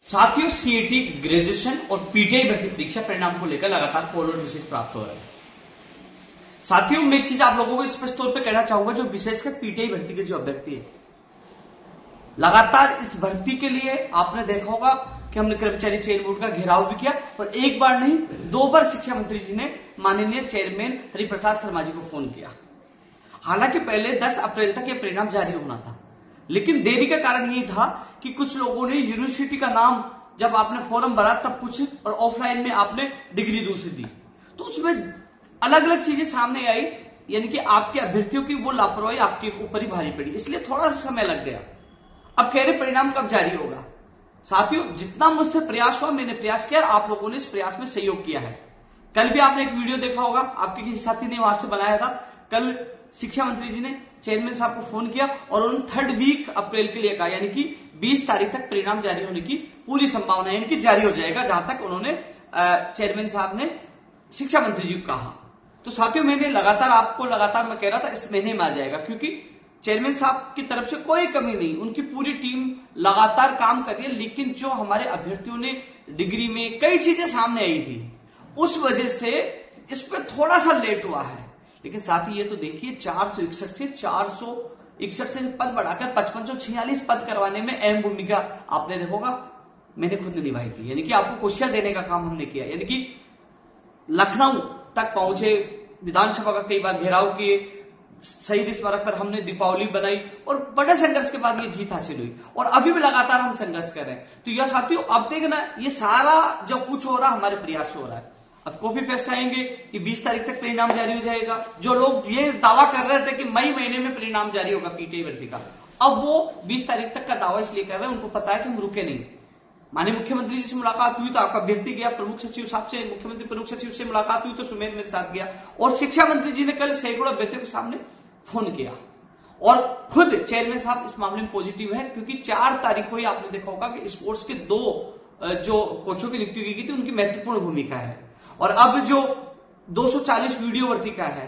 साथियों, CET graduation और PTI भर्ती परीक्षा परिणाम को लेकर लगातार कॉल और मैसेज प्राप्त हो रहे हैं। साथियों, मैं एक चीज आप लोगों को स्पष्ट तौर पे कहना चाहूंगा, जो विशेषकर पीटीआई भर्ती के जो अभ्यर्थी है, लगातार इस भर्ती के लिए आपने देखा होगा कि हमने कर्मचारी चयन बोर्ड का घेराव भी किया और एक बार नहीं 2 बार शिक्षा मंत्री जी ने माननीय चेयरमैन हरिप्रसाद शर्मा जी को फोन किया। हालांकि पहले 10 अप्रैल तक यह परिणाम जारी होना था, लेकिन देरी का कारण यही था कि कुछ लोगों ने यूनिवर्सिटी का नाम जब आपने फॉर्म भरा तब कुछ और ऑफलाइन में आपने डिग्री दूसरी दी, तो उसमें अलग अलग चीजें सामने आई, यानी कि आपके अभ्यर्थियों की वो लापरवाही आपके ऊपर ही भारी पड़ी, इसलिए थोड़ा सा समय लग गया। अब कह रहे परिणाम कब जारी होगा। साथियों, जितना मुझसे प्रयास हुआ मैंने प्रयास किया, आप लोगों ने इस प्रयास में सहयोग किया है। कल भी आपने एक वीडियो देखा होगा, आपके किसी साथी ने वहां से बनाया था। कल शिक्षा मंत्री जी ने चेयरमैन साहब को फोन किया और उन्होंने 3rd वीक अप्रैल के लिए कहा, यानी कि 20 तारीख तक परिणाम जारी होने की पूरी संभावना है, यानी कि जारी हो जाएगा, जहां तक उन्होंने चेयरमैन साहब ने शिक्षा मंत्री जी को कहा। तो साथियों, मैंने लगातार मैं कह रहा था इस महीने में आ जाएगा, क्योंकि चेयरमैन साहब की तरफ से कोई कमी नहीं, उनकी पूरी टीम लगातार काम कर रही है। लेकिन जो हमारे अभ्यर्थियों ने डिग्री में कई चीजें सामने आई थी, उस वजह से इस पर थोड़ा सा लेट हुआ है। लेकिन साथ ही ये तो देखिए 461 से 461 से पद बढ़ाकर 5546 पद करवाने में अहम भूमिका आपने देखोगा मैंने खुद ने निभाई थी, यानी कि आपको कुर्सियां देने का काम हमने किया, यानी कि लखनऊ तक पहुंचे, विधानसभा का कई बार घेराव किए, शहीद स्मारक पर हमने दीपावली बनाई और बड़े संघर्ष के बाद ये जीत हासिल हुई और अभी भी लगातार हम संघर्ष कर रहे हैं। तो यह साथियों, अब देखना, ये सारा जो कुछ हो रहा हमारे प्रयास से हो रहा है। अब कॉपी पेस्ट आएंगे कि 20 तारीख तक परिणाम जारी हो जाएगा। जो लोग ये दावा कर रहे थे कि मई महीने में परिणाम जारी होगा पीटीआई भर्ती का, अब वो 20 तारीख तक का दावा इसलिए कर रहे हैं, उनको पता है कि हम रुके नहीं। माननीय मुख्यमंत्री जी से मुलाकात हुई तो आपका अभ्यर्थी गया, प्रमुख सचिव साहब से, मुख्यमंत्री प्रमुख सचिव से मुलाकात हुई तो सुमेध मेरे साथ गया, और शिक्षा मंत्री जी ने कल सैकड़ों अभ्यर्थियों के सामने फोन किया और खुद चेयरमैन साहब इस मामले में पॉजिटिव है, क्योंकि 4 तारीख को ही आपने देखा होगा कि स्पोर्ट्स के 2 जो कोचों की नियुक्ति की गई थी, उनकी महत्वपूर्ण भूमिका है। और अब जो 240 वीडियो भर्ती का है,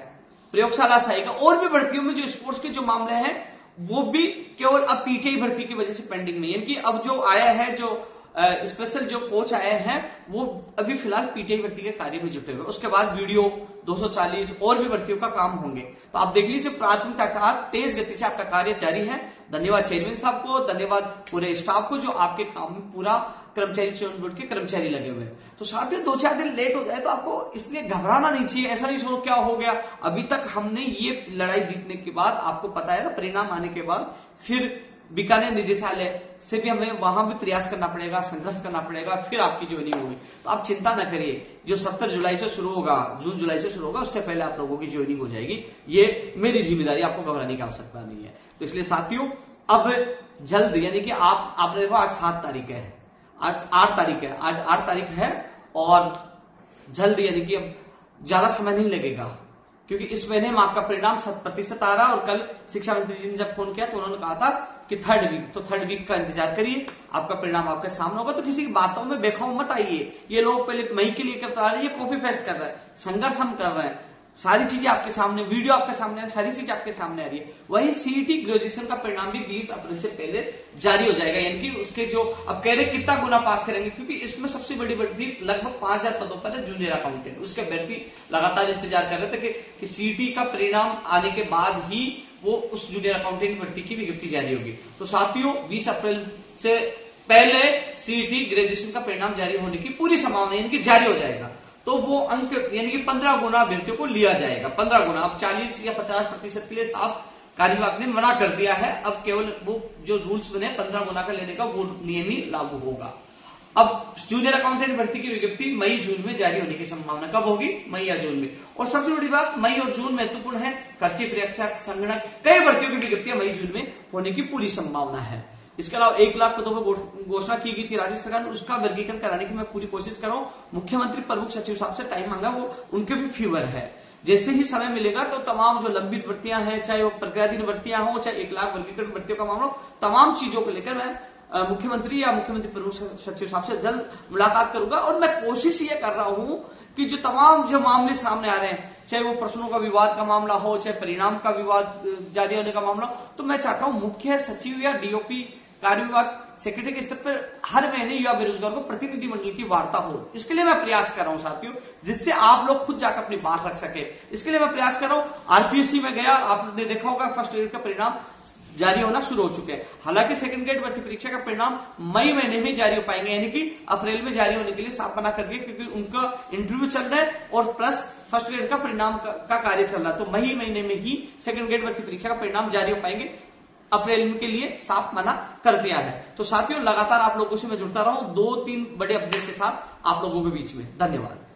प्रयोगशाला सहायक का, और भी भर्तियों में जो स्पोर्ट्स के जो मामले हैं, वो भी केवल अब पीटीआई भर्ती की वजह से पेंडिंग नहीं है, यानी कि अब जो आया है, जो स्पेशल जो कोच आए हैं, वो अभी फिलहाल पीटीआई भर्ती के कार्य में जुटे हुए। उसके बाद वीडियो 240 और भी भर्तियों का काम होंगे। तो आप देख लीजिए, प्राथमिकता के साथ तेज गति से आपका कार्य जारी है। धन्यवाद चेयरमैन साहब को, धन्यवाद पूरे स्टाफ को, जो आपके काम में पूरा कर्मचारी चयन बोर्ड के कर्मचारी लगे हुए हैं। तो साथियों, 2-4 दिन लेट हो जाए तो आपको इसलिए घबराना नहीं चाहिए, ऐसा नहीं सोचो क्या हो गया। अभी तक हमने ये लड़ाई जीतने के बाद, आपको पता है ना, परिणाम आने के बाद फिर बीकानेर निदेशालय से भी हमें वहां भी प्रयास करना पड़ेगा, संघर्ष करना पड़ेगा, फिर आपकी ज्वाइनिंग होगी। तो आप चिंता न करिए, जो 70 जुलाई से शुरू होगा, जून जुलाई से शुरू होगा, उससे पहले आप लोगों की ज्वाइनिंग हो जाएगी। ये मेरी जिम्मेदारी, आपको घबराने की आवश्यकता नहीं है। तो इसलिए साथियों, अब जल्द, यानी कि आपने देखो आज 7 तारीख है, आज 8 तारीख है, आज 8 तारीख है, और जल्द, यानी कि अब ज्यादा समय नहीं लगेगा, क्योंकि इस महीने में आपका परिणाम 100% आ रहा है। और कल शिक्षा मंत्री जी ने जब फोन किया तो उन्होंने कहा था कि 3rd वीक, तो 3rd वीक का इंतजार करिए, आपका परिणाम आपके सामने होगा। तो किसी की बातों में बेखौफ मत आइए। ये लोग पहले मई के लिए करता रहे, ये कॉपी पेस्ट कर रहा है, संघर्ष हम कर रहे हैं, सारी चीजें आपके सामने, वीडियो आपके सामने है, सारी चीजें आपके सामने आ रही है। वही सीईटी ग्रेजुएशन का परिणाम भी 20 अप्रैल से पहले जारी हो जाएगा, यानी कि उसके जो अब कह रहे कितना गुना पास करेंगे, क्योंकि इसमें सबसे बड़ी भर्ती लगभग 5000 पदों पर है, जूनियर अकाउंटेंट। उसके अभ्यर्थी लगातार इंतजार कर रहे थे कि सीईटी का परिणाम आने के बाद ही वो उस जूनियर अकाउंटेंट भर्ती की विज्ञप्ति जारी होगी। तो साथियों, 20 अप्रैल से पहले सीईटी ग्रेजुएशन का परिणाम जारी होने की पूरी संभावना, यानी कि जारी हो जाएगा। तो वो अंक, यानी कि 15 गुना अभ्यर्थियों को लिया जाएगा, 15 गुना। अब 40 या 50% के लिए साफ कार्यवाहक ने मना कर दिया है। अब केवल वो जो रूल्स बने 15 गुना का लेने का, वो नियम ही लागू होगा। अब जूनियर अकाउंटेंट भर्ती की विज्ञप्ति मई जून में जारी होने की संभावना कब होगी? मई या जून में। और सबसे बड़ी बात, मई और जून महत्वपूर्ण है, कृषि परीक्षा, संगणक, कई भर्तियों की विज्ञप्तियां मई जून में होने की पूरी संभावना है। इसके अलावा 1 लाख पदों पर घोषणा की गई थी राज्य सरकार ने, उसका वर्गीकरण कराने की मैं पूरी कोशिश कर रहा हूं। मुख्यमंत्री प्रमुख सचिव साहब से टाइम मांगा, वो उनके भी फीवर है। जैसे ही समय मिलेगा तो तमाम जो लंबित भर्तियां हैं, चाहे वो प्रक्रियाधीन भर्तियां हो, चाहे 1 लाख वर्गीकरण भर्तियों का मामला हो, तमाम चीजों को लेकर मैं मुख्यमंत्री या मुख्यमंत्री प्रमुख सचिव साहब से जल्द मुलाकात करूंगा। और मैं कोशिश ये कर रहा हूं कि जो तमाम जो मामले सामने आ रहे हैं, चाहे वो प्रश्नों का विवाद का मामला हो, चाहे परिणाम का विवाद जारी होने का मामला हो, तो मैं चाहता हूं मुख्य सचिव या डीओपी कार्य विभाग सेक्रेटरी के स्तर पर हर महीने युवा बेरोजगार को प्रतिनिधि मंडल की वार्ता हो। इसके लिए मैं प्रयास कर रहा हूं साथियों, जिससे आप लोग खुद जाकर अपनी बात रख सके। इसके लिए मैं प्रयास कर रहा हूं। आरपीएससी में गया, आपने देखा होगा फर्स्ट ग्रेड का परिणाम जारी होना शुरू हो चुके हैं। हालांकि सेकंड ग्रेड भर्ती परीक्षा का परिणाम मई महीने में जारी हो पाएंगे, यानी कि अप्रैल में जारी होने के लिए साफ मना कर दिया, क्योंकि उनका इंटरव्यू चल रहा है और प्लस फर्स्ट ग्रेड का परिणाम का कार्य चल रहा है। तो मई महीने में ही सेकंड ग्रेड भर्ती परीक्षा का परिणाम जारी हो पाएंगे, अप्रैल के लिए साफ मना कर दिया है। तो साथियों लगातार आप लोगों से मैं जुड़ता रहा हूं 2-3 बड़े अपडेट के साथ आप लोगों के बीच में। धन्यवाद।